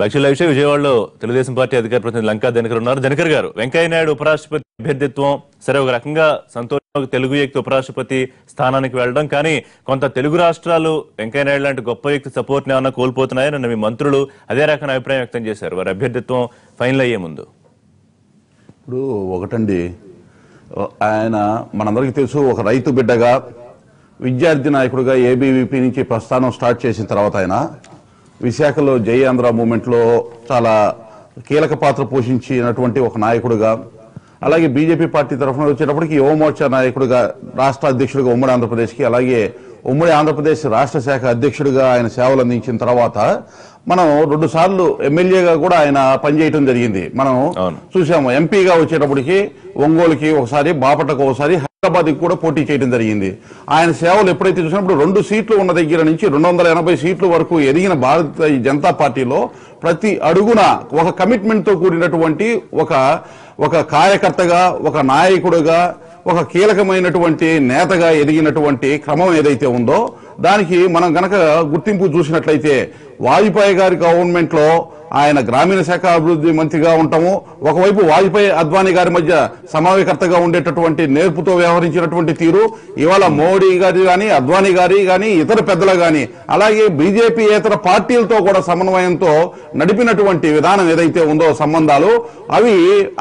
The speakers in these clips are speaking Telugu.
యాక్చువల్ విషయం విజయవాడలో తెలుగుదేశం పార్టీ అధికార ప్రతినిధి లంకా దినకర్ ఉన్నారు. దినకర్ గారు, వెంకయ్య నాయుడు ఉపరాష్ట్రపతి అభ్యర్థిత్వం సరే ఒక రకంగా సంతోషం, తెలుగు వ్యక్తి ఉపరాష్ట్రపతి స్థానానికి వెళ్ళడం, కానీ కొంత తెలుగు రాష్ట్రాలు వెంకయ్య నాయుడు లాంటి గొప్ప వ్యక్తి సపోర్ట్ ని ఏమన్నా కోల్పోతున్నాయని మీ మంత్రులు అదే రకమైన అభిప్రాయం వ్యక్తం చేశారు వారి అభ్యర్థిత్వం ఫైనల్ అయ్యే ముందు. ఇప్పుడు ఒకటండి, ఆయన మనందరికీ తెలుసు, ఒక రైతు బిడ్డగా విద్యార్థి నాయకుడిగా ఏబీవీపీ నుంచి ప్రస్థానం స్టార్ట్ చేసిన తర్వాత ఆయన విశాఖలో జై ఆంధ్ర మూవ్మెంట్లో చాలా కీలక పాత్ర పోషించినటువంటి ఒక నాయకుడిగా, అలాగే బీజేపీ పార్టీ తరఫున వచ్చేటప్పటికి యువమోర్చా నాయకుడిగా, రాష్ట్ర అధ్యక్షుడిగా ఉమ్మడి ఆంధ్రప్రదేశ్కి, అలాగే ఉమ్మడి ఆంధ్రప్రదేశ్ రాష్ట్ర శాఖ అధ్యక్షుడిగా ఆయన సేవలు అందించిన తర్వాత మనం 2 సార్లు ఎమ్మెల్యేగా కూడా ఆయన పనిచేయడం జరిగింది. మనం చూసాము. ఎంపీగా వచ్చేటప్పటికి ఒంగోలుకి ఒకసారి, బాపట్లకు ఒకసారి, హైదరాబాద్కి కూడా పోటీ చేయడం జరిగింది. ఆయన సేవలు ఎప్పుడైతే చూసినప్పుడు 2 సీట్లు ఉన్న దగ్గర నుంచి 280 సీట్ల వరకు ఎదిగిన భారతీయ జనతా పార్టీలో ప్రతి అడుగున ఒక కమిట్మెంట్ తో కూడినటువంటి ఒక కార్యకర్తగా, ఒక నాయకుడిగా, ఒక కీలకమైనటువంటి నేతగా ఎదిగినటువంటి క్రమం ఏదైతే ఉందో దానికి మనం గనక గుర్తింపు చూసినట్లయితే వాజ్పేయి గారి గవర్నమెంట్ లో ఆయన గ్రామీణ శాఖ అభివృద్ధి మంత్రిగా ఉంటాము. ఒకవైపు వాజ్పేయి అద్వానీ గారి మధ్య సమన్వయకర్తగా ఉండేటటువంటి నేర్పుతో వ్యవహరించినటువంటి తీరు ఇవాళ మోడీ గారి గాని, అద్వానీ గారి గాని, ఇతర పెద్దలు గాని, అలాగే బీజేపీ ఇతర పార్టీలతో కూడా సమన్వయంతో నడిపినటువంటి విధానం ఏదైతే ఉందో సంబంధాలు అవి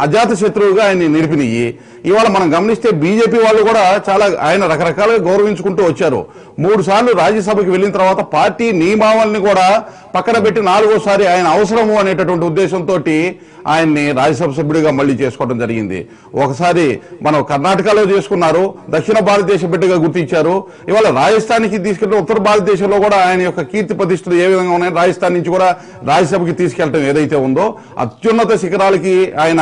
అజాత శత్రువుగా ఆయన్ని నిలిపినాయి. ఇవాళ మనం గమనిస్తే బీజేపీ వాళ్ళు కూడా చాలా ఆయన రకరకాలుగా గౌరవించుకుంటూ వచ్చారు. 3 సార్లు రాజ్యసభకి వెళ్లిన తర్వాత పార్టీ నియమావళిని కూడా పక్కన పెట్టి 4వసారి ఆయన అవసరము అనేటటువంటి ఉద్దేశంతో ఆయన్ని రాజ్యసభ సభ్యుడిగా మళ్లీ చేసుకోవడం జరిగింది. ఒకసారి మనం కర్ణాటకలో చేసుకున్నారు, దక్షిణ భారతదేశ బిడ్డగా గుర్తించారు. ఇవాళ రాజస్థాన్కి తీసుకెళ్తే ఉత్తర భారతదేశంలో కూడా ఆయన యొక్క కీర్తి ప్రతిష్టలు ఏ విధంగా ఉన్నాయి, రాజస్థాన్ నుంచి కూడా రాజ్యసభకి తీసుకెళ్లడం ఏదైతే ఉందో అత్యున్నత శిఖరాలకి ఆయన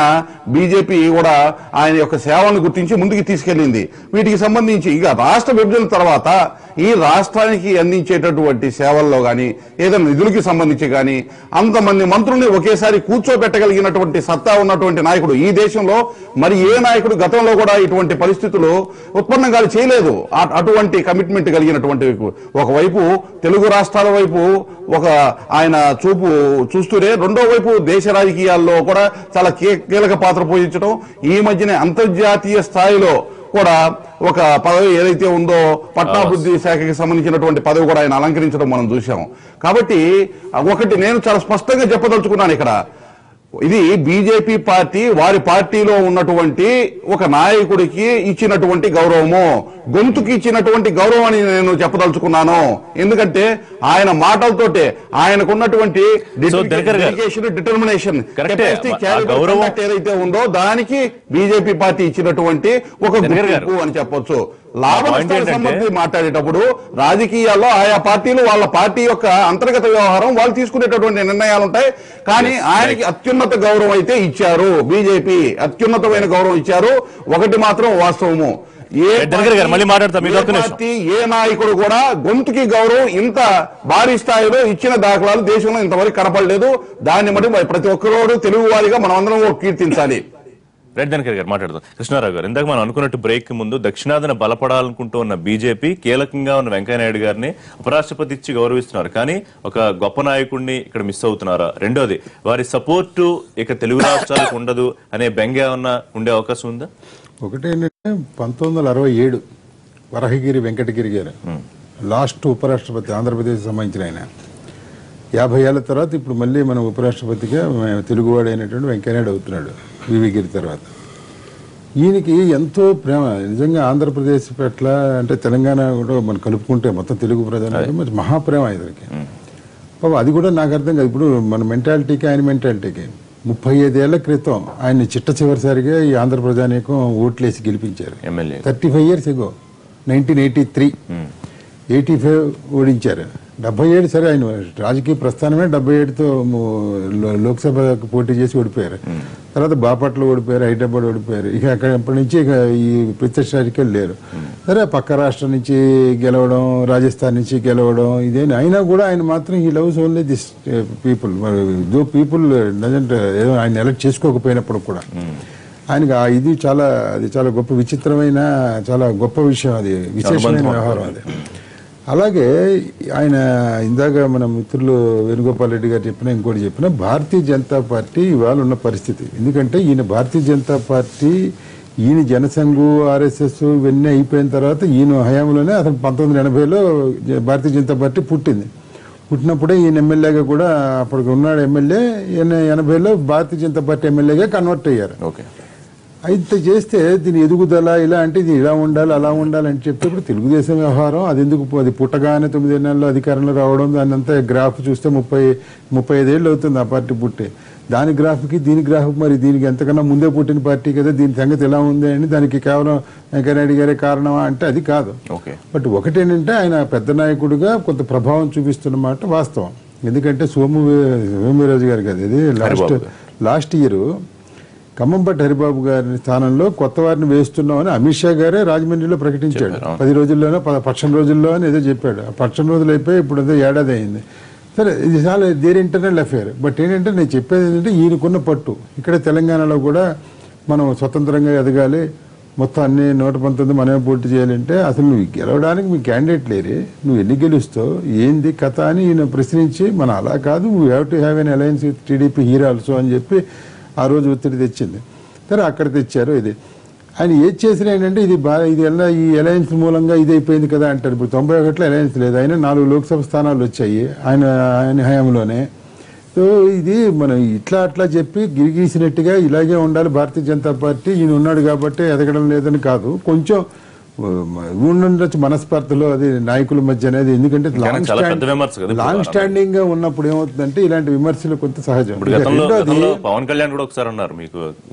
బీజేపీ కూడా ఆయన యొక్క సేవలను గుర్తించి ముందుకు తీసుకెళ్లింది. వీటికి సంబంధించి ఇక రాష్ట్ర విభజన తర్వాత ఈ రాష్ట్రానికి అందించేటటువంటి సేవల్లో గాని, ఏదైనా నిధులకి సంబంధించి గాని అంతమంది మంత్రుల్ని ఒకేసారి కూర్చోబెట్టగలిగినటువంటి సత్తా ఉన్నటువంటి నాయకుడు ఈ దేశంలో మరి ఏ నాయకుడు గతంలో కూడా ఇటువంటి పరిస్థితులు ఉత్పన్నం చేయలేదు. అటువంటి కమిట్మెంట్ కలిగినటువంటి ఒకవైపు తెలుగు రాష్ట్రాల వైపు ఒక ఆయన చూస్తూనే రెండో వైపు దేశ రాజకీయాల్లో కూడా చాలా కీలక పాత్ర పోషించడం, ఈ మధ్యనే అంతర్జాతీయ స్థాయిలో కూడా ఒక పదవి ఏదైతే ఉందో పట్టణాభివృద్ధి శాఖకి సంబంధించినటువంటి పదవి కూడా ఆయన అలంకరించడం మనం చూసాం. కాబట్టి ఒకటి నేను చాలా స్పష్టంగా చెప్పదలుచుకున్నాను ఇక్కడ, ఇది బీజేపీ పార్టీ వారి పార్టీలో ఉన్నటువంటి ఒక నాయకుడికి ఇచ్చినటువంటి గౌరవము, గొంతుకి ఇచ్చినటువంటి గౌరవం అని నేను చెప్పదలుచుకున్నాను. ఎందుకంటే ఆయన మాటలతోటే ఆయనకున్నటువంటి డిటర్మినేషన్ ఏదైతే ఉందో దానికి బీజేపీ పార్టీ ఇచ్చినటువంటి ఒక గుర్తింపు అని చెప్పొచ్చు. లాభనష్టాల సంబంధించి మాట్లాడేటప్పుడు రాజకీయాల్లో ఆయా పార్టీలు వాళ్ళ పార్టీ యొక్క అంతర్గత వ్యవహారం వాళ్ళు తీసుకునేటటువంటి నిర్ణయాలు ఉంటాయి. కానీ ఆయనకి అత్యున్నత గౌరవం అయితే ఇచ్చారు, బీజేపీ అత్యున్నతమైన గౌరవం ఇచ్చారు. ఒకటి మాత్రం వాస్తవము, ఏ పార్టీ ఏ నాయకుడు కూడా గొంతుకి గౌరవం ఇంత భారీ స్థాయిలో ఇచ్చిన దాఖలాలు దేశంలో ఇంతవరకు కనపడలేదు. దాన్ని బట్టి ప్రతి ఒక్కరోడు తెలుగు వారిగా మనం అందరం కీర్తించాలి. రెడ్ దినకర్ గారు మాట్లాడదాం. కృష్ణారావు గారు, ఇందాక మనం అనుకున్నట్టు బ్రేక్ ముందు దక్షిణాదిన బలపడాలనుకుంటూ ఉన్న బీజేపీ కీలకంగా ఉన్న వెంకయ్య నాయుడు గారిని ఉపరాష్ట్రపతి ఇచ్చి గౌరవిస్తున్నారు, కానీ ఒక గొప్ప నాయకుడిని ఇక్కడ మిస్ అవుతున్నారా? రెండోది, వారి సపోర్టు ఇక తెలుగు రాష్ట్రాలకు ఉండదు అనే బెంగ ఉండే అవకాశం ఉందా? ఒకటి ఏంటంటే 1967 వరహగిరి వెంకటగిరి గారు లాస్ట్ ఉపరాష్ట్రపతి, ఆంధ్రప్రదేశ్ సంబంధించిన ఆయన. 50 ఏళ్ల తర్వాత ఇప్పుడు మళ్ళీ మన ఉపరాష్ట్రపతిగా తెలుగువాడు అయినటువంటి వెంకయ్యనాయుడు అవుతున్నాడు వివిగిరి తర్వాత. ఈయనకి ఎంతో ప్రేమ నిజంగా ఆంధ్రప్రదేశ్ పట్ల, అంటే తెలంగాణ కూడా మనం కలుపుకుంటే మొత్తం తెలుగు ప్రజలు మంచి మహాప్రేమ ఇతనికి. అది కూడా నాకు అర్థం కాదు. ఇప్పుడు మన మెంటాలిటీకి ఆయన మెంటాలిటీకి 35 ఏళ్ల క్రితం ఆయన్ని చివరిసారిగా ఈ ఆంధ్ర ప్రజానీకం ఓట్లేసి గెలిపించారు. 35 years ago 1983 85 ఓడించారు. 77 సరే ఆయన రాజకీయ ప్రస్థానమే 77తో లోక్సభకు పోటీ చేసి ఓడిపోయారు. తర్వాత బాపట్ల ఓడిపోయారు, హైదరాబాద్ ఓడిపోయారు. ఇక అక్కడి నుంచి ఇక ఈ ప్రత్యక్ష రాజకీయాలు లేరు. సరే పక్క రాష్ట్రం నుంచి గెలవడం, రాజస్థాన్ నుంచి గెలవడం ఇదే. అయినా కూడా ఆయన మాత్రం ఈ loves only this people. Though people doesn't ఆయన ఎలక్ట్ చేసుకోకపోయినప్పుడు కూడా ఆయనకి ఇది అది చాలా గొప్ప విచిత్రమైన చాలా గొప్ప విషయం, అది విశేషమైన వ్యవహారం. అది అలాగే ఆయన ఇందాక మన మిత్రులు వేణుగోపాల్ రెడ్డి గారు చెప్పిన ఇంకోటి చెప్పిన భారతీయ జనతా పార్టీ ఇవాళ ఉన్న పరిస్థితి, ఎందుకంటే ఈయన భారతీయ జనతా పార్టీ ఈయన జనసంఘు ఆర్ఎస్ఎస్ ఇవన్నీ అయిపోయిన తర్వాత ఈయన హయాంలోనే అతను 1980లో భారతీయ జనతా పార్టీ పుట్టినప్పుడే ఈయన ఎమ్మెల్యేగా కూడా అప్పటికి ఉన్నాడు ఎమ్మెల్యే. ఈయన 80లో భారతీయ జనతా పార్టీ ఎమ్మెల్యేగా కన్వర్ట్ అయ్యారు. అయితే చేస్తే దీని ఎదుగుదల ఇలా అంటే ఇది ఇలా ఉండాలి అలా ఉండాలి అని చెప్తే ఇప్పుడు తెలుగుదేశం వ్యవహారం అది ఎందుకు, అది పుట్టగానే 9 నెలల్లో అధికారంలో రావడం, దాని అంతా గ్రాఫ్ చూస్తే 35 ఏళ్ళు అవుతుంది ఆ పార్టీ పుట్టి. దాని గ్రాఫ్కి దీని గ్రాఫ్ మరి దీనికి ఎంతకన్నా ముందే పుట్టిన పార్టీ కదా, దీని సంగతి ఎలా ఉంది అని దానికి కేవలం వెంకయ్యనాయుడు గారే కారణమా అంటే అది కాదు. బట్ ఒకటేంటంటే ఆయన పెద్ద నాయకుడిగా కొంత ప్రభావం చూపిస్తున్నమాట వాస్తవం. ఎందుకంటే సోమవీరాజు గారు కదా ఇది లాస్ట్ ఇయర్ ఖమ్మంపట్టి హరిబాబు గారి స్థానంలో కొత్త వారిని వేస్తున్నామని అమిత్ షా గారే రాజమండ్రిలో ప్రకటించాడు. 10 రోజుల్లోనో పక్షం రోజుల్లో అని ఏదో చెప్పాడు. ఆ పక్షం రోజులు అయిపోయి ఇప్పుడు ఏదో ఏడాది అయింది. సరే ఇది చాలా దేర్ ఇంటర్నల్ అఫేర్. బట్ ఏంటంటే నేను చెప్పేది ఏంటంటే ఈయనకున్న పట్టు ఇక్కడ తెలంగాణలో కూడా మనం స్వతంత్రంగా ఎదగాలి, మొత్తం అన్ని 119 మనమే పోటీ చేయాలంటే అసలు నువ్వు గెలవడానికి మీ క్యాండిడేట్ లేరే, నువ్వు ఎన్ని గెలుస్తావు ఏంది కథ అని ఈయన ప్రశ్నించి మన అలా కాదు we have to have an alliance with TDP here also అని చెప్పి ఆ రోజు ఒత్తిడి తెచ్చింది. సరే అక్కడ తెచ్చారు. ఇది ఆయన ఏది చేసినా ఏంటంటే ఇది ఈ అలయన్స్ మూలంగా ఇది అయిపోయింది కదా అంటారు. ఇప్పుడు 91లో అలయన్స్ లేదు, ఆయన 4 లోక్సభ స్థానాలు వచ్చాయి ఆయన హయాంలోనే. సో ఇది మనం అట్లా చెప్పి గిరిగీసినట్టుగా ఇలాగే ఉండాలి భారతీయ జనతా పార్టీ, ఈయన ఉన్నాడు కాబట్టి ఎదగడం లేదని కాదు, కొంచెం ఉండొచ్చు మనస్పర్ధలో అది నాయకుల మధ్య అనేది. ఎందుకంటే లాంగ్ స్టాండింగ్ గా ఉన్నప్పుడు ఏమవుతుందంటే ఇలాంటి విమర్శలు కొంత సహజం. పవన్ కళ్యాణ్ కూడా ఒకసారి అన్నారు,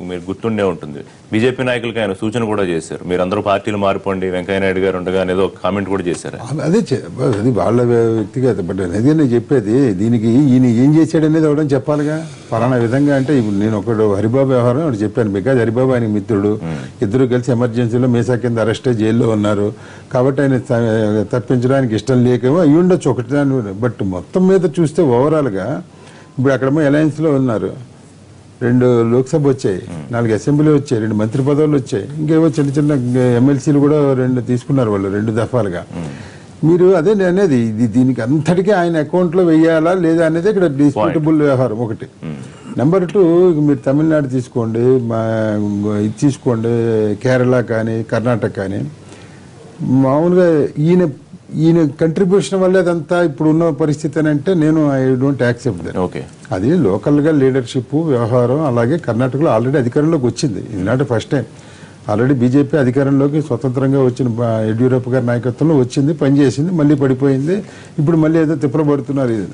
మీరు గుర్తుండే ఉంటుంది, బీజేపీ నాయకులకి ఆయన సూచన కూడా చేశారు, మీరు అందరూ పార్టీలు మారిపోండి, వెంకయ్యనాయుడు గారు ఉండగా ఏదో కామెంట్ కూడా చేశారు. అది వాళ్ళ వ్యక్తిగత. బట్ అదే నేను చెప్పేది, దీనికి ఈయన ఏం చేశాడు అనేది అవడం చెప్పాలిగా. పలానా విధంగా అంటే ఇప్పుడు నేను ఒకడు హరిబాబు వ్యవహారం ఒకటి చెప్పాను. బికాజ్ హరిబాబు ఆయన మిత్రుడు, ఇద్దరు కలిసి ఎమర్జెన్సీలో మేసా కింద అరెస్ట్ జైల్లో ఉన్నారు కాబట్టి ఆయన తప్పించడానికి ఇష్టం లేకేమో అయ్యి ఉండొచ్చు ఒకటి దాని. బట్ మొత్తం మీద చూస్తే ఓవరాల్ గా ఇప్పుడు అక్కడేమో అలయన్స్ లో ఉన్నారు, 2 లోక్సభ వచ్చాయి, 4 అసెంబ్లీ వచ్చాయి, 2 మంత్రి పదవులు వచ్చాయి, ఇంకేవో చిన్న చిన్న ఎమ్మెల్సీలు కూడా 2 తీసుకున్నారు వాళ్ళు 2 దఫాలుగా. మీరు అదే అనేది దీనికి అంతటికీ ఆయన అకౌంట్ లో వెయ్యాలా లేదా అనేది ఇక్కడ డిస్ప్యూటబుల్ వ్యవహారం ఒకటి. నెంబర్ 2 మీరు తమిళనాడు తీసుకోండి, ఇది తీసుకోండి, కేరళ కానీ కర్ణాటక కానీ, మామూలుగా ఈయన కంట్రిబ్యూషన్ వల్ల అదంతా ఇప్పుడు ఉన్న పరిస్థితి అని అంటే నేను ఐ డోంట్ యాక్సెప్ట్ దట్. అది లోకల్ గా లీడర్షిప్ వ్యవహారం. అలాగే కర్ణాటకలో ఆల్రెడీ అధికారంలోకి వచ్చింది, ఇది not first time. Already BJP అధికారంలోకి స్వతంత్రంగా వచ్చిన యడ్యూరప్ప గారి నాయకత్వంలో వచ్చింది, పనిచేసింది, మళ్ళీ పడిపోయింది, ఇప్పుడు మళ్ళీ ఏదో తిప్పబడుతున్నారు ఇది.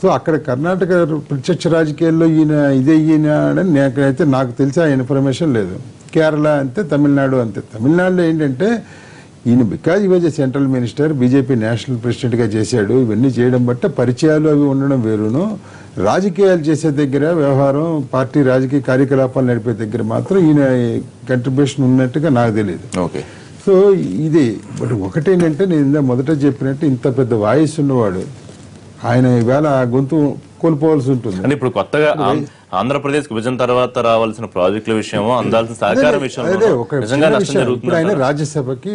సో అక్కడ కర్ణాటక ప్రత్యక్ష రాజకీయాల్లో ఈయన నాకైతే నాకు తెలిసి ఆ ఇన్ఫర్మేషన్ లేదు. కేరళ అంతే, తమిళనాడు అంతే. తమిళనాడులో ఏంటంటే ఈయన బికాజ్ ఈ was central minister, BJP national ప్రెసిడెంట్గా చేశాడు. ఇవన్నీ చేయడం బట్టి పరిచయాలు అవి ఉండడం వేరును, రాజకీయాలు చేసే దగ్గర వ్యవహారం పార్టీ రాజకీయ కార్యకలాపాలు నడిపే దగ్గర మాత్రం ఈయన కంట్రిబ్యూషన్ ఉన్నట్టుగా నాకు తెలియదు. సో ఇది బట్ ఒకటేంటంటే నేను మొదట చెప్పినట్టు ఇంత పెద్ద వాయిస్ ఉన్నవాడు ఆయన ఈవేళ గొంతు కోల్పోవాల్సి ఉంటుంది. అంటే ఇప్పుడు కొత్తగా ఆంధ్రప్రదేశ్ విభజన తర్వాత రావాల్సిన ప్రాజెక్టుల విషయమో అందాల్సిన సహకారం ఇప్పుడు ఆయన రాజ్యసభకి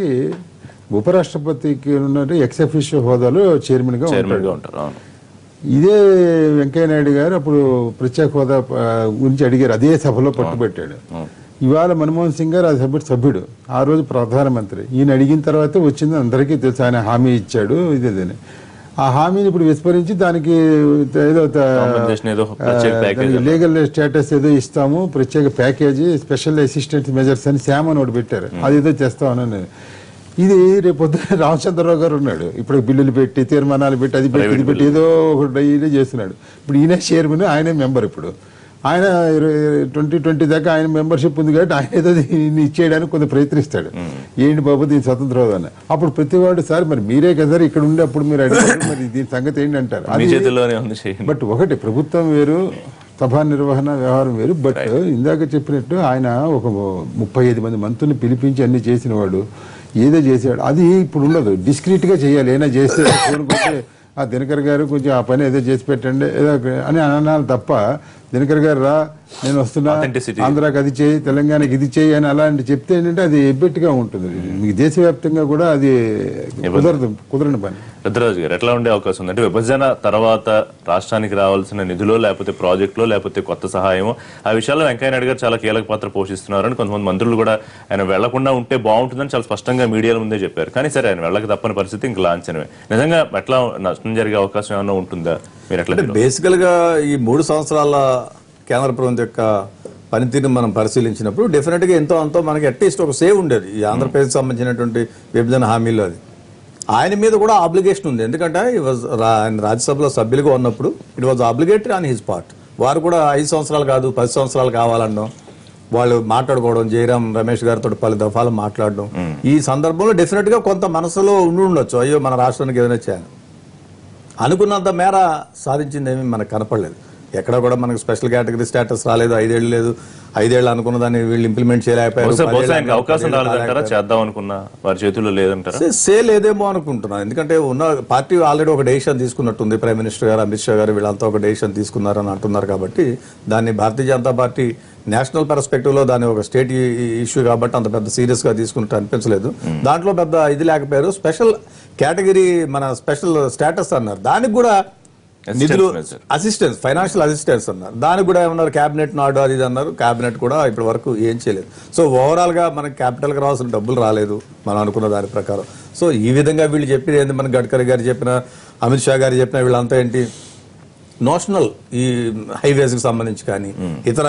ఉపరాష్ట్రపతికి ఉన్నట్టు ఎక్స్ అఫీషియో హోదాలో చైర్మన్ గా ఉంటారు. ఇదే వెంకయ్యనాయుడు గారు అప్పుడు ప్రత్యేక హోదా గురించి అడిగారు, అదే సభలో పట్టుబట్టాడు. ఇవాళ మన్మోహన్ సింగ్ గారు ఆ సభ్యుడు, ఆ రోజు ప్రధానమంత్రి. ఈయన అడిగిన తర్వాత వచ్చింది అందరికీ తెలుసు, ఆయన హామీ ఇచ్చాడు ఇదేదని. ఆ హామీని ఇప్పుడు విస్మరించి దానికి ఏదో లీగల్ స్టేటస్ ఏదో ఇస్తాము, ప్రత్యేక ప్యాకేజీ, స్పెషల్ అసిస్టెంట్ మెజర్స్ అని శామ్ అని ఒకటి పెట్టారు, అదేదో చేస్తామని. ఇది రేపొద్దున రామచంద్రరావు గారు ఉన్నాడు, ఇప్పుడు బిల్లులు పెట్టి తీర్మానాలు పెట్టి అది పెట్టి ఇది పెట్టి ఏదో ఒకటి చేస్తున్నాడు. ఇప్పుడు ఈయన చైర్మన్, ఆయనే మెంబర్. ఇప్పుడు ఆయన 2020 దాకా ఆయన మెంబర్షిప్ ఉంది కాబట్టి ఆయన ఏదో ఇచ్చేయడానికి కొంత ప్రయత్నిస్తాడు. ఏంటి బాబు దీని స్వతంత్రం అని. అప్పుడు ప్రతివాడు సార్ మరి మీరే కదా ఇక్కడ ఉండే అప్పుడు మీరు అడిగారు, మరి దీని సంగతి ఏంటి అంటారు. బట్ ఒకటి ప్రభుత్వం వేరు, సభా నిర్వహణ వ్యవహారం వేరు. బట్ ఇందాక చెప్పినట్టు ఆయన ఒక 35 మంది మంత్రుల్ని పిలిపించి అన్ని చేసిన వాడు, ఏదో చేసాడు. అది ఇప్పుడు ఉండదు, డిస్క్రీట్ గా చేయాలి. ఏదైనా చేస్తే ఫోన్కి వచ్చి ఆ దినకర్ గారు కొంచెం ఆ పని ఏదో చేసి పెట్టండి ఏదో అని అనాలి తప్ప దినకర్ గారు రా, నేను వస్తున్నా, Authenticity. ఆంధ్రాకి అది చేయి, తెలంగాణకి ఇది చేయి అని అలాంటి చెప్తే ఏంటంటే అది ఎబ్బెట్టుగా ఉంటుంది. మీకు దేశవ్యాప్తంగా కూడా అది కుదరని పని. రుద్రరాజు గారు, ఎట్లా ఉండే అవకాశం ఉంది అంటే విభజన తర్వాత రాష్ట్రానికి రావాల్సిన నిధులు లేకపోతే ప్రాజెక్టులో లేకపోతే కొత్త సహాయమో ఆ విషయాల్లో వెంకయ్యనాయుడు గారు చాలా కీలక పాత్ర పోషిస్తున్నారని కొంతమంది మంత్రులు కూడా ఆయన వెళ్లకుండా ఉంటే బాగుంటుందని చాలా స్పష్టంగా మీడియాల ముందే చెప్పారు. కానీ సరే ఆయన వెళ్ళక తప్పని పరిస్థితి ఇంకా లాంఛనమే. నిజంగా ఎట్లా నష్టం జరిగే అవకాశం ఏమైనా ఉంటుందా? మీరు ఎట్లా బేసికల్ గా ఈ 3 సంవత్సరాల కేంద్ర ప్రభుత్వం యొక్క పనితీరుని మనం పరిశీలించినప్పుడు డెఫినెట్ గా ఎంతో అంతో మనకి అట్లీస్ట్ ఒక సేవ్ ఉండేది ఈ ఆంధ్రప్రదేశ్ సంబంధించినటువంటి విభజన హామీలో. అది ఆయన మీద కూడా ఆబ్లిగేషన్ ఉంది. ఎందుకంటే ఆయన రాజ్యసభలో సభ్యులుగా ఉన్నప్పుడు it was obligatory on his part. వారు కూడా 5 సంవత్సరాలు కాదు 10 సంవత్సరాలు కావాలనడం, వాళ్ళు మాట్లాడుకోవడం, జయరాం రమేష్ గారితో పలు దఫాలు మాట్లాడడం, ఈ సందర్భంలో డెఫినెట్ గా కొంత మనసులో ఉండి ఉండొచ్చు, అయ్యో మన రాష్ట్రానికి ఏదైనా చేయాలి అనుకున్నంత మేర సాధించిందేమీ మనకు కనపడలేదు. ఎక్కడ కూడా మనకు స్పెషల్ కేటగిరీ స్టేటస్ రాలేదు, 5 ఏళ్ళు లేదు. 5 ఏళ్ళు అనుకున్న దాన్ని వీళ్ళు ఇంప్లిమెంట్ చేయలేకపోయారు. అవకాశం రాలేదంటారా? చేద్దాం అనుకున్నా వారి చేతుల్లో లేదంటారా? లేదేమో అనుకుంటున్నాను. ఎందుకంటే ఉన్న పార్టీ ఆల్రెడీ ఒక డెసిషన్ తీసుకున్నట్టుంది. ప్రైమ్ మినిస్టర్ గారు, అమిత్ షా గారు వీళ్ళంతా ఒక డెసిషన్ తీసుకున్నారని అంటున్నారు. కాబట్టి దాన్ని Bharatiya Janata party national perspective లో దాన్ని ఒక స్టేట్ ఇష్యూ కాబట్టి అంత పెద్ద సీరియస్ గా తీసుకున్నట్టు అనిపించలేదు. దాంట్లో పెద్ద ఇది లేకపోయారు. స్పెషల్ కేటగిరీ మన స్పెషల్ స్టేటస్ అన్నారు, దానికి కూడా నిధులు అసిస్టెన్స్, ఫైనాన్షియల్ అసిస్టెన్స్ అన్నారు. దానికి కూడా ఏమన్నారు, క్యాబినెట్ నాడు అది ఇది అన్నారు. క్యాబినెట్ కూడా ఇప్పటి వరకు ఏం చేయలేదు. సో ఓవరాల్ గా మనకి క్యాపిటల్ కి రావాల్సిన డబ్బులు రాలేదు మనం అనుకున్న దాని ప్రకారం. సో ఈ విధంగా వీళ్ళు చెప్పేది ఏంటి, మన గడ్కరీ గారు చెప్పిన, అమిత్ షా గారు చెప్పిన, వీళ్ళంతా ఏంటి నోషనల్ ఈ హైవేస్ కి సంబంధించి కానీ ఇతర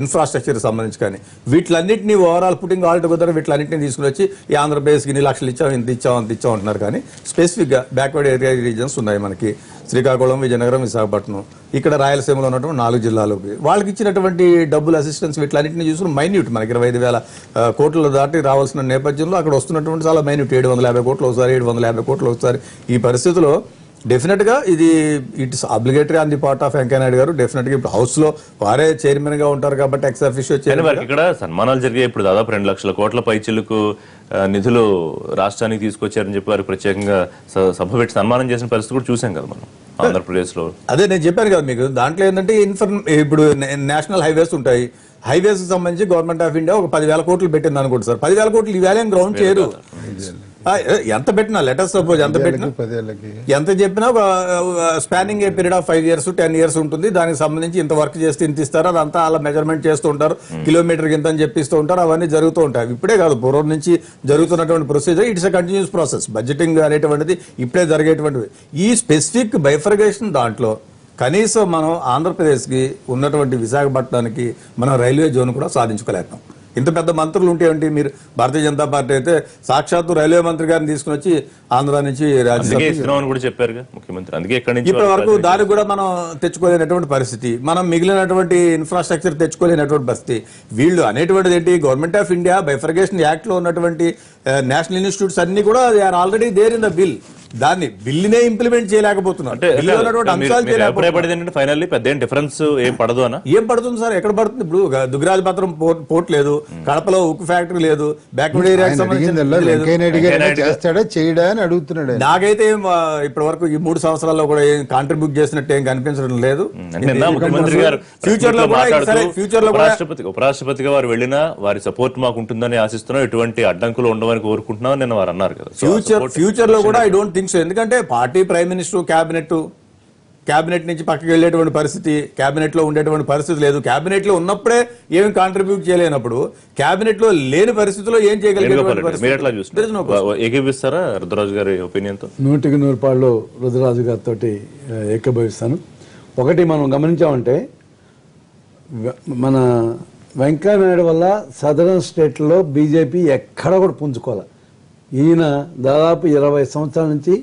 ఇన్ఫ్రాస్ట్రక్చర్ కి సంబంధించి కానీ వీటిలన్నింటినీ ఓవరాల్ పుట్టింగ్ ఆల్ టుగెదర్ వీటిలన్నింటినీ తీసుకుని వచ్చి ఈ ఆంధ్రప్రదేశ్కి ఇన్ని లక్షలు ఇచ్చాం, ఇంత ఇచ్చాం, అంత ఇచ్చాం అంటున్నారు. కానీ స్పెసిఫిక్ గా బ్యాక్వర్డ్ ఏరియా రీజన్స్ ఉన్నాయి మనకి, శ్రీకాకుళం, విజయనగరం, విశాఖపట్నం, ఇక్కడ రాయలసీమలో ఉన్నటువంటి 4 జిల్లాలకి వాళ్ళకి ఇచ్చినటువంటి డబ్బులు అసిస్టెన్స్ వీటిలన్నింటినీ చూసుకుని మైన్యూట్ మనకి 25,000 కోట్లు దాటి రావాల్సిన నేపథ్యంలో అక్కడ వస్తున్నటువంటి చాలా మైన్యూట్ 750 కోట్లు ఒకసారి, 750 కోట్లు ఒకసారి. ఈ పరిస్థితిలో డెఫినెట్ గా ఇది it's obligatory on the part of Venkaiah Naidu గారు. డెఫినెట్ గా ఇప్పుడు హౌస్ లో వారే చైర్మన్ గా ఉంటారు కాబట్టి ఎక్స్ అఫీషియో ఇక్కడ సన్మానాలు జరిగే ఇప్పుడు దాదాపు 2 లక్షల కోట్ల పైచిలకు నిధులు రాష్ట్రానికి తీసుకొచ్చారని చెప్పి వారికి ప్రత్యేకంగా సభ పెట్టి సన్మానం చేసిన పరిస్థితి కూడా చూసాం కదా మనం ఆంధ్రప్రదేశ్ లో. అదే నేను చెప్పాను కదా మీకు, దాంట్లో ఏంటంటే ఇప్పుడు నేషనల్ హైవేస్ ఉంటాయి. హైవేస్ కి సంబంధించి గవర్నమెంట్ ఆఫ్ ఇండియా ఒక 10,000 కోట్లు పెట్టింది అనుకోండి సార్. 10,000 కోట్లు ఈ వ్యాల్యూ గ్రౌండ్ చేయరు. ఎంత పెట్టినా లెటర్స్ సపోజ్ ఎంత పెట్టినా ఎంత చెప్పినా spanning a period of 5 years 10 years ఉంటుంది. దానికి సంబంధించి ఇంత వర్క్ చేస్తే ఇంత ఇస్తారు, అదంతా అలా మెజర్మెంట్ చేస్తూ ఉంటారు, కిలోమీటర్ ఇంత అని చెప్పిస్తూ ఉంటారు. అవన్నీ జరుగుతూ ఉంటాయి. ఇప్పుడే కాదు, పూర్వం నుంచి జరుగుతున్నటువంటి procedure. It's a continuous process. Budgeting అనేటువంటిది ఇప్పుడే జరిగేటువంటిది. ఈ స్పెసిఫిక్ బైఫర్గేషన్ దాంట్లో కనీసం మనం ఆంధ్రప్రదేశ్కి ఉన్నటువంటి విశాఖపట్నానికి మనం రైల్వే జోన్ కూడా సాధించుకోలేకపోయాం. ఇంత పెద్ద మంత్రులు ఉంటే ఏంటి, మీరు భారతీయ జనతా పార్టీ అయితే సాక్షాత్తు రైల్వే మంత్రి గారిని తీసుకుని వచ్చి ఆంధ్ర నుంచి ఇప్పటి వరకు దానికి కూడా మనం తెచ్చుకోలేనటువంటి పరిస్థితి, మనం మిగిలినటువంటి ఇన్ఫ్రాస్ట్రక్చర్ తెచ్చుకోలేనటువంటి పరిస్థితి. వీళ్ళు అనేటువంటిది ఏంటి, government of India bifurcation act లో ఉన్నటువంటి నేషనల్ ఇన్స్టిట్యూట్స్ అన్ని కూడా they are already there in the bill. దాన్ని బిల్లునే ఇంప్లిమెంట్ చేయలేకపోతున్నారు. ఏం పడుతుంది సార్, ఎక్కడ పడుతుంది? ఇప్పుడు దుగ్గరాజపత్రం పోర్ట్ లేదు, కడపలో ఉక్కు ఫ్యాక్టరీ లేదు, బ్యాక్వర్డ్ ఏరియాకి అడుగుతున్నాడు. నాకైతే ఇప్పటి వరకు ఈ 3 సంవత్సరాల్లో కూడా ఏం కాంట్రిబ్యూట్ చేసినట్టు ఏం కనిపించడం లేదు. ఫ్యూచర్ లో ఉపరాష్ట్రపతిగా వారు వెళ్ళినా వారి సపోర్ట్ మాకు ఉంటుందని ఆశిస్తున్నాం, ఎటువంటి అడ్డంకులు ఉండవని కోరుకుంటున్నాం నిన్న వారు అన్నారు కదా. ఫ్యూచర్ లో కూడా ఐ డోంట్ థింక్ సో. ఎందుకంటే పార్టీ, ప్రైమ్ మినిస్టర్, క్యాబినెట్ నుంచి పక్కకి వెళ్ళేటువంటి పరిస్థితి, క్యాబినెట్ లో ఉండేటువంటి పరిస్థితి లేదు. క్యాబినెట్ లో ఉన్నప్పుడే ఏమి కాంట్రిబ్యూట్ చేయలేనప్పుడు క్యాబినెట్ లో లేని పరిస్థితిలో ఏం ఏకీభవిస్తారా రుద్రరాజు గారి ఒపీనియన్ తో? 100% రుద్రరాజు గారితో ఏకీభవిస్తాను. ఒకటి మనం గమనించామంటే మన వెంకయ్యనాయుడు వల్ల సదరన్ స్టేట్లో బీజేపీ ఎక్కడ కూడా పుంజుకోవాలి. ఈయన దాదాపు 20 సంవత్సరాల నుంచి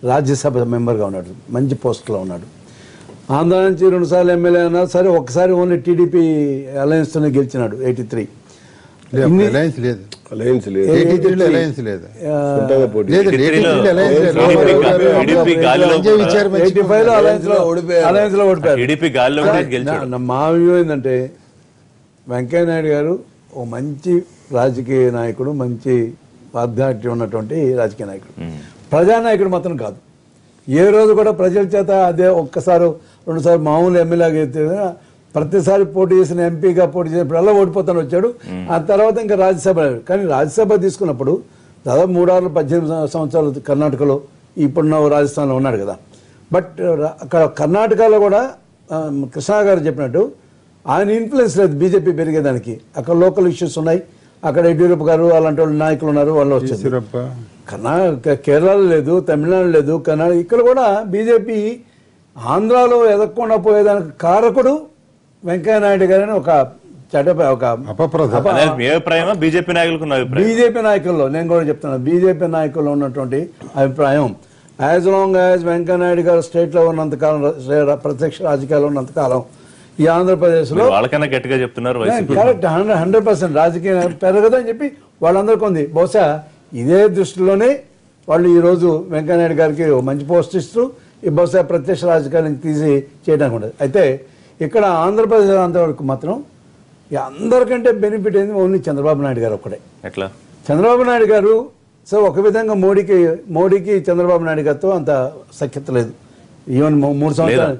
రాజ్యసభ మెంబర్గా ఉన్నాడు, మంచి పోస్ట్లో ఉన్నాడు. ఆంధ్ర నుంచి 2 సార్లు ఎమ్మెల్యే అన్నారు. సరే, ఒక్కసారి ఓన్లీ టీడీపీ అలయన్స్తోనే గెలిచినాడు 83. మా వ్యూ ఏంటంటే వెంకయ్యనాయుడు గారు ఓ మంచి రాజకీయ నాయకుడు, మంచి పార్టీ ఉన్నటువంటి రాజకీయ నాయకుడు, ప్రజానాయకుడు మాత్రం కాదు. ఏ రోజు కూడా ప్రజల చేత అదే ఒక్కసారి 2 సార్లు మామూలు ఎమ్మెల్యేగా ప్రతిసారి పోటీ చేసిన ఎంపీగా పోటీ చేసినప్పుడు ఓడిపోతాను వచ్చాడు. ఆ తర్వాత ఇంకా రాజ్యసభ, కానీ రాజ్యసభ తీసుకున్నప్పుడు దాదాపు 3-18 సంవత్సరాలు కర్ణాటకలో, ఇప్పుడున్న రాజస్థాన్లో ఉన్నాడు కదా. బట్ అక్కడ కర్ణాటకలో కూడా కృష్ణ గారు చెప్పినట్టు ఆయన ఇన్ఫ్లుయెన్స్ లేదు బీజేపీ పెరిగేదానికి. అక్కడ లోకల్ ఇష్యూస్ ఉన్నాయి, అక్కడ యడ్యూరప్ప గారు అలాంటి వాళ్ళు నాయకులు ఉన్నారు, వాళ్ళు వచ్చారు. కేరళలో లేదు, తమిళనాడు లేదు, కర్ణాటక, ఇక్కడ కూడా బీజేపీ ఆంధ్రాలో ఎదగకుండా పోయేదానికి కారకుడు వెంకయ్య నాయుడు గారని ఒక బీజేపీ నాయకుల్లో నేను కూడా చెప్తున్నాను, బీజేపీ నాయకుల్లో ఉన్నటువంటి అభిప్రాయం. As long as Venkaiah Naidu గారు స్టేట్ లో ఉన్నంతకాలం, ప్రత్యక్ష రాజకీయాల్లో ఉన్నంతకాలం ఈ ఆంధ్రప్రదేశ్ లో వాళ్ళకన్నా గట్టిగా చెప్తున్నారు కరెక్ట్ 100% రాజకీయం పెరగదని చెప్పి వాళ్ళందరికీ ఉంది. బహుశా ఇదే దృష్టిలోనే వాళ్ళు ఈ రోజు వెంకయ్య నాయుడు గారికి మంచి పోస్ట్ ఇస్తూ ఈ బహుశా ప్రత్యక్ష రాజకీయాలను తీసి చేయడానికి ఉండదు. అయితే ఇక్కడ ఆంధ్రప్రదేశ్ అంతవరకు మాత్రం అందరికంటే బెనిఫిట్ అయింది ఓన్లీ చంద్రబాబు నాయుడు గారు ఒక్కడే. ఎట్లా? చంద్రబాబు నాయుడు గారు సో ఒక విధంగా మోడీకి చంద్రబాబు నాయుడు గారితో అంత సఖ్యత లేదు. ఈవెన్ 3 సంవత్సరాలు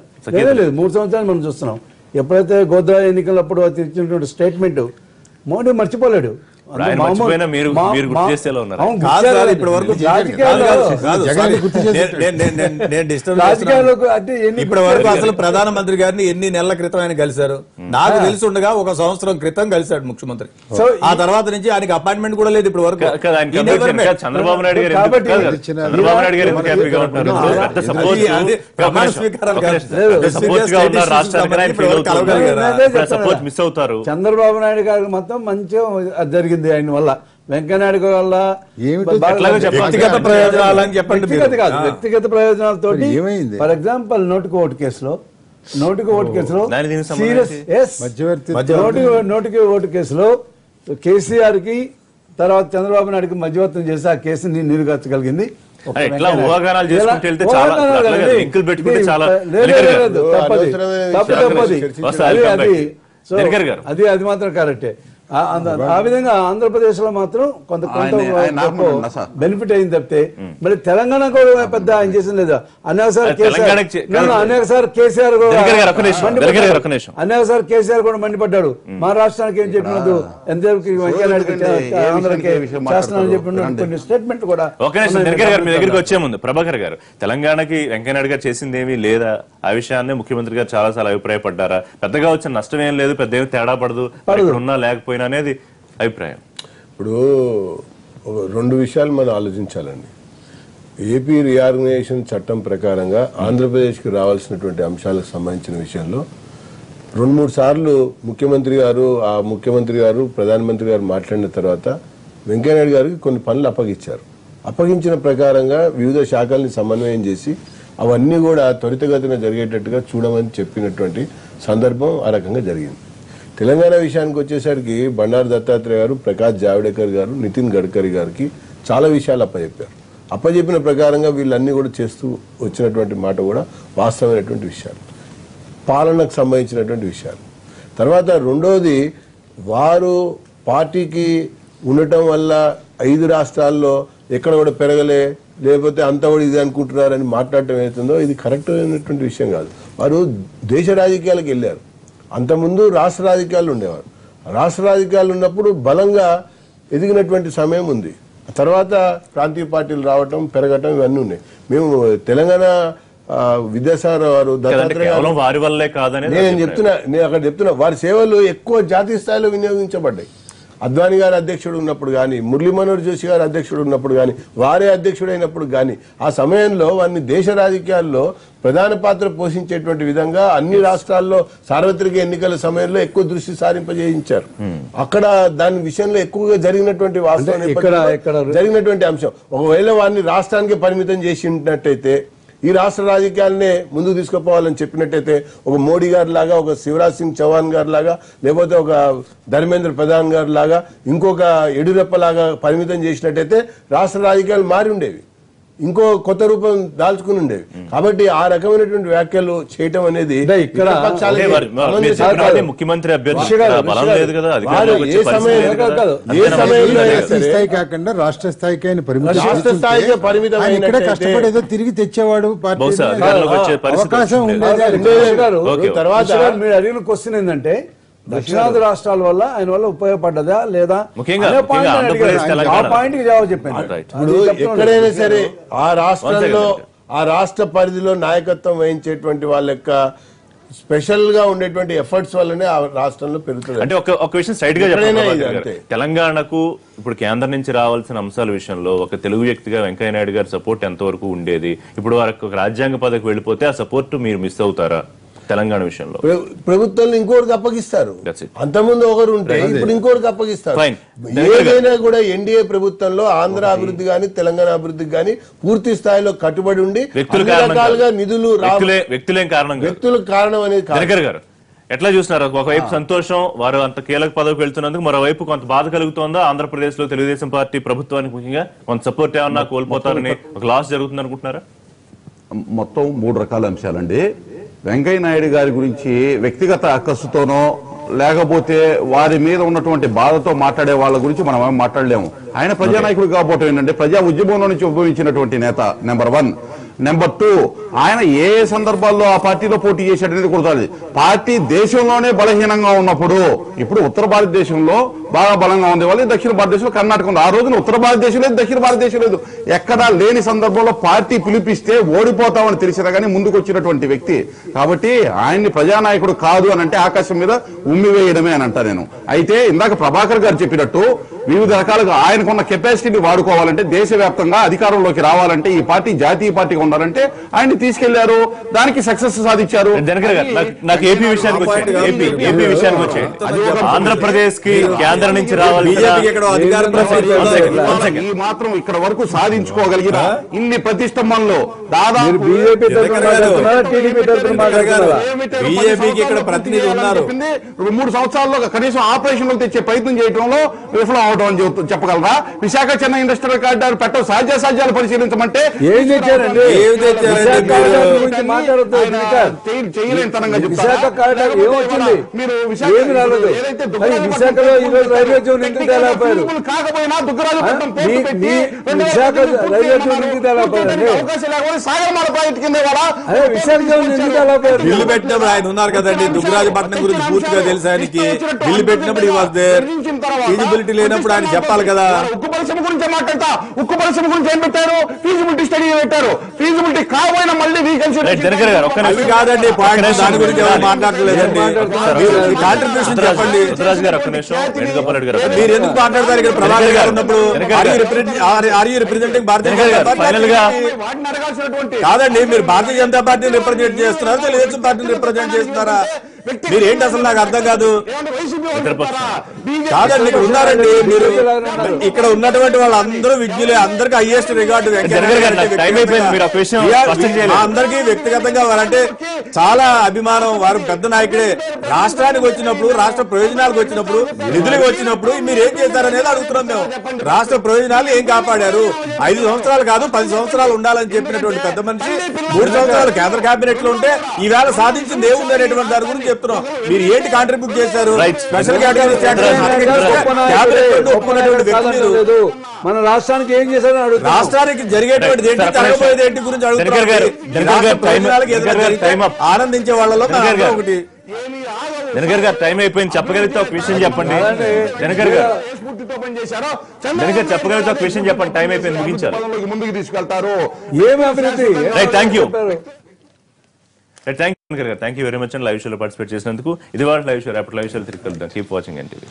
లేదు, 3 సంవత్సరాలు మనం చూస్తున్నాం. ఎప్పుడైతే గోద్రా ఎన్నికలప్పుడు ఇచ్చినటువంటి స్టేట్మెంట్ మోడీ మర్చిపోలేడు. ఇప్పటి వరకు అసలు ప్రధానమంత్రి గారిని ఎన్ని నెలల క్రితం ఆయన కలిశారు? నాకు తెలిసి ఉండగా 1 సంవత్సరం క్రితం కలిశాడు ముఖ్యమంత్రి. ఆ తర్వాత నుంచి ఆయనకి అపాయింట్మెంట్ కూడా లేదు ఇప్పటి వరకు. చంద్రబాబు నాయుడు గారు చంద్రబాబు నాయుడు గారు మొత్తం మంచిగా జరిగింది ఆయన వల్ల, వెంకయ్యనాయుడు వల్ల. వ్యక్తిగత ప్రయోజనాలని చెప్పండి, వ్యక్తిగత ప్రయోజనాలతో. ఫర్ ఎగ్జాంపుల్ నోటికి ఓటు కేసులో కేసీఆర్ కి తర్వాత చంద్రబాబు నాయుడుకి మధ్యవర్తం చేసి ఆ కేసుని నీరుగార్చగలిగింది. అది మాత్రం కరెక్టే. ఆ విధంగా ఆంధ్రప్రదేశ్ లో మాత్రం కొంత బెనిఫిట్ అయింది తప్పితే మరి తెలంగాణ కూడా పెద్ద ఆయన చేసింది లేదా? అనేకసారి కేసీఆర్ కూడా మండిపడ్డాడు. మా రాష్ట్రానికి ఏం చెప్పినట్టు ఎంతసేపు వెంకయ్యనాయుడు చేస్తున్నానని చెప్పిన స్టేట్మెంట్ కూడా. మీ దగ్గరికి వచ్చే ముందు ప్రభాకర్ గారు, తెలంగాణకి వెంకయ్యనాయుడు గారు చేసింది ఏమీ లేదా? ఆ విషయాన్ని ముఖ్యమంత్రి గారు చాలా సార్లు అభిప్రాయపడ్డారా? పెద్దగా వచ్చిన నష్టం ఏం లేదు, పెద్ద ఏమి తేడా పడదు, ఉన్నా లేకపోయినా అనేది అభిప్రాయం. ఇప్పుడు 2 విషయాలు మనం ఆలోచించాలండి. ఏపీ రీఆర్గనైజేషన్ చట్టం ప్రకారంగా ఆంధ్రప్రదేశ్కి రావాల్సినటువంటి అంశాలకు సంబంధించిన విషయంలో 2-3 సార్లు ముఖ్యమంత్రి గారు ప్రధానమంత్రి గారు మాట్లాడిన తర్వాత వెంకయ్యనాయుడు గారికి కొన్ని పనులు అప్పగించారు. అప్పగించిన ప్రకారంగా వివిధ శాఖల్ని సమన్వయం చేసి అవన్నీ కూడా త్వరితగతిన జరిగేటట్టుగా చూడమని చెప్పినటువంటి సందర్భం ఆ రకంగా జరిగింది. తెలంగాణ విషయానికి వచ్చేసరికి బండారు దత్తాత్రేయ గారు, ప్రకాష్ జావడేకర్ గారు, నితిన్ గడ్కరీ గారికి చాలా విషయాలు అప్పచెప్పారు. అప్పచెప్పిన ప్రకారంగా వీళ్ళన్నీ కూడా చేస్తూ వచ్చినటువంటి మాట కూడా వాస్తవమైనటువంటి విషయాలు, పాలనకు సంబంధించినటువంటి విషయాలు. తర్వాత రెండోది, వారు పార్టీకి ఉండటం వల్ల 5 రాష్ట్రాల్లో ఎక్కడ కూడా పెరగలే, లేకపోతే అంత కూడా ఇది అనుకుంటున్నారని మాట్లాడటం ఏమవుతుందో ఇది కరెక్ట్ అయినటువంటి విషయం కాదు. వారు దేశ రాజకీయాలకు వెళ్ళారు. అంతకుముందు రాష్ట్ర రాజకీయాలు ఉండేవారు. రాష్ట్ర రాజకీయాలు ఉన్నప్పుడు బలంగా ఎదిగినటువంటి సమయం ఉంది. తర్వాత ప్రాంతీయ పార్టీలు రావటం, పెరగటం ఇవన్నీ ఉన్నాయి. మేము తెలంగాణ విద్యాసాగర్ వారు నేను అక్కడ చెప్తున్నా వారి సేవలు ఎక్కువ జాతీయ స్థాయిలో వినియోగించబడ్డాయి. అద్వానీ గారు అధ్యక్షుడు ఉన్నప్పుడు కానీ, మురళీ మనోహర్ జోషి గారు అధ్యక్షుడు ఉన్నప్పుడు కానీ, వారే అధ్యక్షుడైనప్పుడు కానీ ఆ సమయంలో వారిని దేశ రాజకీయాల్లో ప్రధాన పాత్ర పోషించేటువంటి విధంగా అన్ని రాష్ట్రాల్లో సార్వత్రిక ఎన్నికల సమయంలో ఎక్కువ దృష్టి సారింపజేయించారు. అక్కడ దాని విషయంలో ఎక్కువగా జరిగినటువంటి జరిగినటువంటి అంశం. ఒకవేళ వారిని రాష్ట్రానికి పరిమితం చేసి ఉన్నట్టయితే, ఈ రాష్ట్ర రాజకీయాలనే ముందుకు తీసుకుపోవాలని చెప్పినట్టయితే, ఒక మోడీ గారి లాగా, ఒక శివరాజ్ సింగ్ చౌహాన్ గారి లాగా, లేకపోతే ఒక ధర్మేంద్ర ప్రధాన్ గారి లాగా, ఇంకొక యడ్యూరప్ప లాగా పరిమితం చేసినట్టయితే రాష్ట్ర రాజకీయాలు మారి ఉండేవి. ఇంకో కొత్త రూపం దాల్చుకుని ఉండేవి. కాబట్టి ఆ రకమైనటువంటి వ్యాఖ్యలు చేయటం అనేది ఇక్కడ పక్షాలకి ముఖ్యమంత్రి అభ్యర్థి బలం లేదు కదా, ఏ సమయంలో స్థాయి కాకుండా రాష్ట్ర స్థాయికి ఆయన రాష్ట్ర స్థాయికి పరిమితం ఇక్కడ కష్టపడి ఏదో తిరిగి తెచ్చేవాడు బహుశా అధికారంలోకి వచ్చే పరిస్థితి అవకాశం ఉండేది. తర్వాత మీరు అడిగిన క్వశ్చన్ ఏంటంటే దక్షిణాది రాష్ట్రాల వల్ల ఆయన వల్ల ఉపయోగపడ్డదా లేదా ముఖ్యంగా అనే point ని ఆంధ్రప్రదేశ్, అడిగారు. తెలంగాణ. ఆ పాయింట్ కి జవాబు చెప్పాను. ఇప్పుడు ఎక్కడైనా సరే ఆ రాష్ట్రంలో ఆ రాష్ట్ర పరిధిలో నాయకత్వం వహించేటువంటి వాళ్ళ యొక్క స్పెషల్ గా ఉండేటువంటి ఎఫర్ట్స్ వల్లనే ఆ రాష్ట్రంలో పెరుగుతుంది. అంటే ఒక విషయం స్ట్రైట్ గా చెప్పండి, తెలంగాణకు ఇప్పుడు కేంద్రం నుంచి రావాల్సిన అంశాల విషయంలో ఒక తెలుగు వ్యక్తిగా వెంకయ్య నాయుడు గారి సపోర్ట్ ఎంతవరకు ఉండేది? ఇప్పుడు వారికి ఒక రాజ్యాంగ పదవికి వెళ్ళిపోతే ఆ సపోర్ట్ మీరు మిస్ అవుతారా తెలంగాణ విషయంలో? ప్రభుత్వాన్ని ఇంకోటికి అప్పగిస్తారు. That's it. అంతకుముందు ఒకరు ఉంటే ఇప్పుడు ఇంకోటికి అప్పగిస్తారు. Fine. ఏదైనా కూడా ఎన్డీఏ ప్రభుత్వంలో ఆంధ్ర అభివృద్ధి గాని తెలంగాణ అభివృద్ధికి గాని పూర్తి స్థాయిలో కట్టుబడి ఉండి అన్ని రకాలుగా నిధులు వ్యక్తులేం కారణం వ్యక్తులకు కారణం అనేది కాదు. దినకర్ గారు ఎట్లా చూస్తున్నారు? ఒకవైపు సంతోషం, వారు అంత కీలక పదవికి వెళ్తున్నందుకు, మరోవైపు కొంత బాధ కలుగుతోందా? ఆంధ్రప్రదేశ్ లో తెలుగుదేశం పార్టీ ప్రభుత్వానికి ముఖ్యంగా కొంత సపోర్ట్ ఏమన్నా కోల్పోతారని, ఒక లాస్ జరుగుతుంది అనుకుంటున్నారా? మొత్తం 3 రకాల అంశాలండి. వెంకయ్య నాయుడు గారి గురించి వ్యక్తిగత అక్కసుతోనో లేకపోతే వారి మీద ఉన్నటువంటి బాధతో మాట్లాడే వాళ్ళ గురించి మనం ఏం మాట్లాడలేము. ఆయన ప్రజానాయకుడు కాబోవటం ఏంటంటే ప్రజా ఉద్యమంలో నుంచి ఉద్భవించినటువంటి నేత నెంబర్ 1. నెంబర్ 2, ఆయన ఏ సందర్భాల్లో ఆ పార్టీలో పోటీ చేశాడనేది కుదరాలి. పార్టీ దేశంలోనే బలహీనంగా ఉన్నప్పుడు, ఇప్పుడు ఉత్తర భారతదేశంలో బాగా బలంగా ఉంది, వాళ్ళు దక్షిణ భారతదేశంలో కర్ణాటక ఉంది. ఆ రోజున ఉత్తర భారతదేశం లేదు, దక్షిణ భారతదేశం లేదు. ఎక్కడా లేని సందర్భంలో పార్టీ పిలిపిస్తే ఓడిపోతామని తెలిసినా కానీ ముందుకు వచ్చినటువంటి వ్యక్తి. కాబట్టి ఆయన్ని ప్రజానాయకుడు కాదు అని అంటే ఆకాశం మీద ఉమ్మి వేయడమే అని అంటా నేను. అయితే ఇందాక ప్రభాకర్ గారు చెప్పినట్టు వివిధ రకాలుగా ఆయనకున్న కెపాసిటీని వాడుకోవాలంటే, దేశవ్యాప్తంగా అధికారంలోకి రావాలంటే, ఈ పార్టీ జాతీయ పార్టీగా ఉండాలంటే ఆయన్ని తీసుకెళ్లారు, దానికి సక్సెస్ సాధించారు. నాకు ఏపీ విషయానికి వచ్చేయండి. ఆంధ్రప్రదేశ్ కి కేంద్రం నుంచి రావాలి ఈ మాత్రం ఇక్కడ వరకు సాధించుకోగలిగిన ఇన్ని ప్రతిష్టంభంలో దాదాపు బీజేపీ బీజేపీకి ఇక్కడ ప్రతినిధి ఉన్నారు. 3 సంవత్సరాల్లో కనీసం ఆపరేషన్లు తెచ్చే ప్రయత్నం చేయడంలో విఫలం అవడం అని చెప్పగలరా? విశాఖ చెన్నై ఇండస్ట్రియల్ కారిడార్ పెట్టడం సాధ్యాసాధ్యాలు పరిశీలించమంటే ఏం తెచ్చారండి? చేయలేని తనంగా విశాఖ కారిడార్ ఏమొచ్చింది? మీరు ఏమి రాలేదు. విశాఖలో ఈరోజు రైల్వే జోన్ ఎందుకు తేలేకపోయారు? కాకపోయినా దుగ్గరాజు విశాఖ రైల్వే జోన్ ఎందుకు తేలేకపోయారండి? సాగరమాల ప్రాజెక్టు కింద అదే విశాఖ జోన్ ఎందుకు తేలేకపోయారు? బిల్లు పెట్టినప్పుడు ఆయన ఉన్నారు కదండి, దుగ్గరాజపట్నం గురించి పూర్తిగా తెలుసు ఆయనకి. బిల్లు పెట్టినప్పుడు ఈ వాజ్ దేర్, ఫీజిబిలిటీ లేనప్పుడు ఆయన చెప్పాలి కదా. ఉక్కు పరిశ్రమ గురించి మాట్లాడతా, ఉక్కు పరిశ్రమ గురించి ఏం పెట్టారు? ఫీజిబిలిటీ స్టడీ పెట్టారు. ఫీజిబిలిటీ కాకపోయినా మళ్ళీ అవి కాదండి పాయింట్, దాని గురించి ఎవరు మాట్లాడలేదండి. కాంట్రిబ్యూషన్ చెప్పండి. మీరు ఎందుకు మాట్లాడతారు ఇక్కడ ప్రభాకర్ గారు ఉన్నప్పుడు? కాదండి, మీరు భారతీయ జనతా పార్టీని రిప్రజెంట్ చేస్తున్నారా, తెలుగుదేశం పార్టీని రిప్రజెంట్ చేస్తున్నారా? మీరు ఏంటి అసలు నాకు అర్థం కాదు. కాదండి, ఇక్కడ ఉన్నారండి మీరు, ఇక్కడ ఉన్నటువంటి వాళ్ళందరూ విద్యులే, అందరికి హైయెస్ట్ రికార్డు అందరికీ వ్యక్తిగతంగా వారంటే చాలా అభిమానం. వారు పెద్ద నాయకుడే. రాష్ట్రానికి వచ్చినప్పుడు, రాష్ట్ర ప్రయోజనాలకు వచ్చినప్పుడు, నిధులకు వచ్చినప్పుడు మీరు ఏం చేశారనేది అడుగుతున్నాం మేము. రాష్ట్ర ప్రయోజనాలు ఏం కాపాడారు? 5 సంవత్సరాలు కాదు 10 సంవత్సరాలు ఉండాలని చెప్పినటువంటి పెద్ద మనిషి 3 సంవత్సరాలు కేంద్ర కేబినెట్ లో ఉంటే ఈవేళ సాధించింది ఏముంది అనేటువంటి దాని గురించి చెప్తున్నాం. మీరు ఏంటి కాంట్రిబ్యూట్ చేశారు? స్పెషల్ మన రాష్ట్రానికి ఏం చేశారు? రాష్ట్రానికి జరిగేటువంటి ఏంటి, జరగబోయేది ఏంటి గురించి అడుగుతున్నారు. ఆనందించే వాళ్ళలో ఒకటి. దినకర్ గారు టైం అయిపోయింది, చెప్పగలిగితే ఒక విషయం చెప్పండి. దినకర్ గారు చెప్పగలిగితే ఒక విషయం చెప్పండి, టైం అయిపోయింది, ముగించాలి. ముందుకు తీసుకెళ్తారు. ఏమి అభివృద్ధి? Thank you thank you very much అండి లైవ్ షోలో పార్టిసిపేట్ చేసినందుకు. ఇది వాళ్ళ లైవ్ షో. రేపటి లైవ్ షోలో తిరిగి కలుద్దాం. Keep watching NTV.